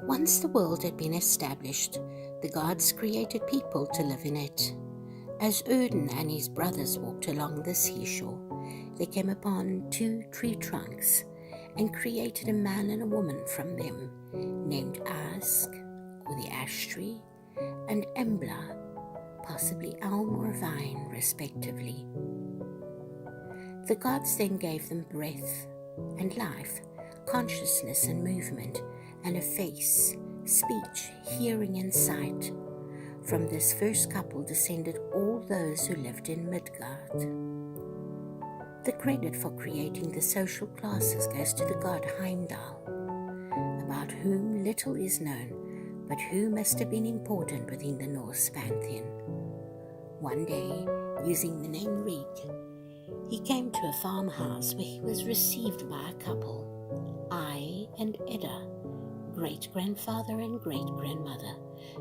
Once the world had been established, the gods created people to live in it. As Odin and his brothers walked along the seashore, they came upon 2 tree trunks and created a man and a woman from them, named Ask, or the ash tree, and Embla, possibly elm or vine, respectively. The gods then gave them breath and life, consciousness and movement, and a face, speech, hearing and sight. From this first couple descended all those who lived in Midgard. The credit for creating the social classes goes to the god Heimdall, about whom little is known, but who must have been important within the Norse pantheon. One day, using the name Rig, he came to a farmhouse where he was received by a couple, I and Edda, great-grandfather and great-grandmother,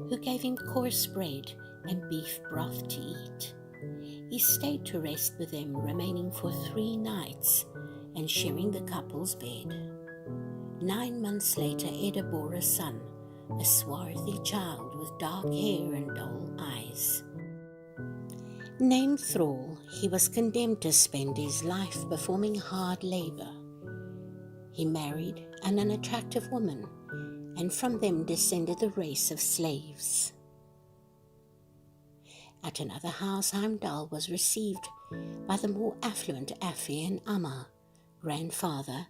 who gave him coarse bread and beef broth to eat. He stayed to rest with them, remaining for 3 nights and sharing the couple's bed. 9 months later, Edda bore a son, a swarthy child with dark hair and dull eyes. Named Thrall, he was condemned to spend his life performing hard labor. He married an unattractive woman, and from them descended the race of slaves. At another house, Heimdall was received by the more affluent Affi and Amma, grandfather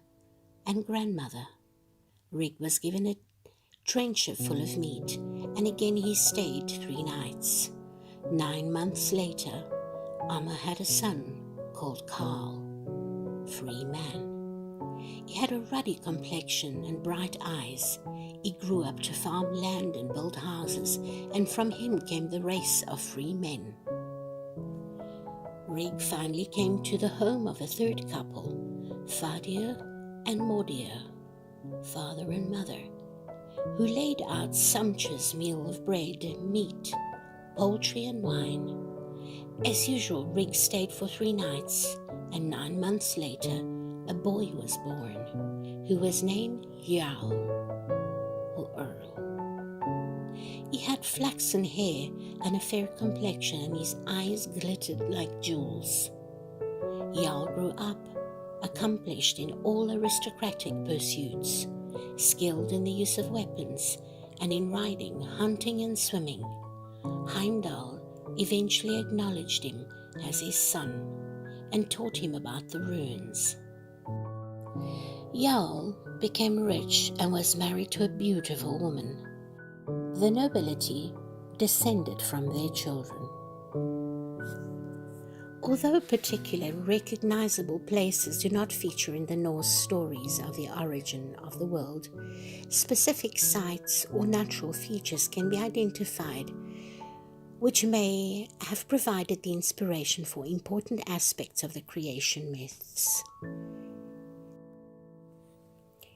and grandmother. Rig was given a trencher full of meat, and again he stayed 3 nights. 9 months later, Amma had a son called Karl, free man. He had a ruddy complexion and bright eyes. He grew up to farm land and build houses, and from him came the race of free men. Rig finally came to the home of a 3rd couple, Fadir and Modir, father and mother, who laid out sumptuous meal of bread, meat, poultry and wine. As usual, Rig stayed for 3 nights, and 9 months later, a boy was born, who was named Jarl, or Earl. He had flaxen hair and a fair complexion, and his eyes glittered like jewels. Jarl grew up, accomplished in all aristocratic pursuits, skilled in the use of weapons, and in riding, hunting, and swimming. Heimdall eventually acknowledged him as his son and taught him about the runes. Jarl became rich and was married to a beautiful woman. The nobility descended from their children. Although particular recognizable places do not feature in the Norse stories of the origin of the world, specific sites or natural features can be identified which may have provided the inspiration for important aspects of the creation myths.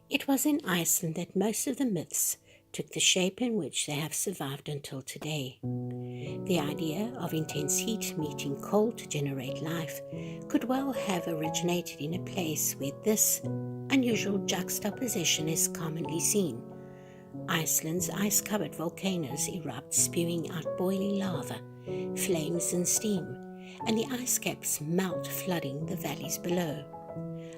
It was in Iceland that most of the myths took the shape in which they have survived until today. The idea of intense heat meeting cold to generate life could well have originated in a place where this unusual juxtaposition is commonly seen. Iceland's ice-covered volcanoes erupt, spewing out boiling lava, flames and steam, and the ice caps melt, flooding the valleys below.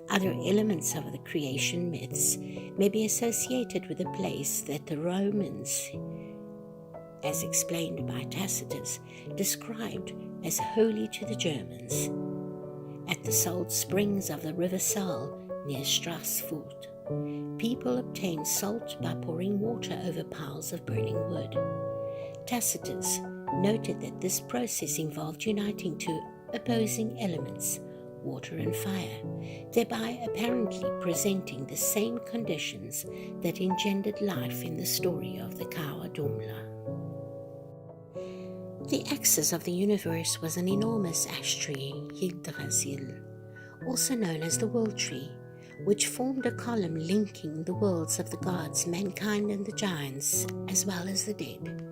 Other elements of the creation myths may be associated with a place that the Romans, as explained by Tacitus, described as holy to the Germans. At the salt springs of the river Saal near Strasbourg, people obtained salt by pouring water over piles of burning wood. Tacitus noted that this process involved uniting 2 opposing elements, water and fire, thereby apparently presenting the same conditions that engendered life in the story of the Kvadradomla. The axis of the universe was an enormous ash tree, Yggdrasil, also known as the World Tree, which formed a column linking the worlds of the gods, mankind and the giants, as well as the dead.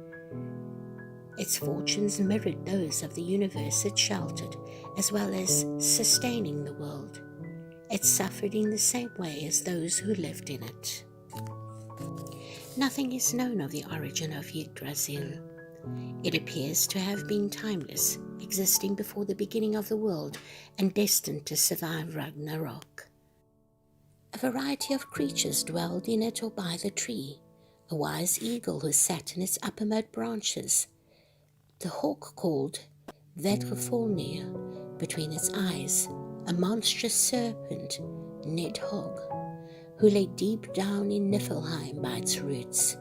Its fortunes mirrored those of the universe it sheltered, as well as sustaining the world. It suffered in the same way as those who lived in it. Nothing is known of the origin of Yggdrasil. It appears to have been timeless, existing before the beginning of the world and destined to survive Ragnarok. A variety of creatures dwelled in it or by the tree. A wise eagle who sat in its uppermost branches, the hawk called Vedrfolnir between its eyes, a monstrous serpent, Nidhogg, who lay deep down in Niflheim by its roots,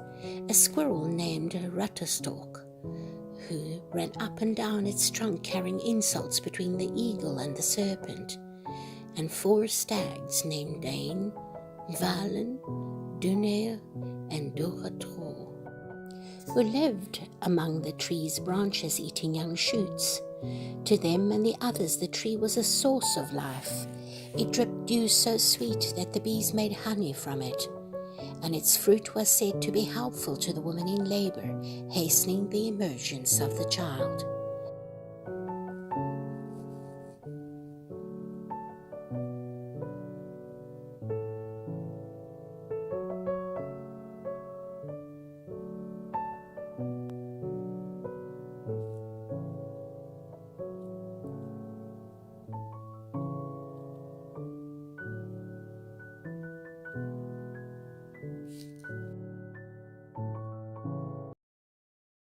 a squirrel named Ratterstork, who ran up and down its trunk carrying insults between the eagle and the serpent, and 4 stags named Dane, Valen, Dunair, and Duratro, who lived among the tree's branches eating young shoots. To them and the others the tree was a source of life. It dripped dew so sweet that the bees made honey from it, and its fruit was said to be helpful to the woman in labor, hastening the emergence of the child.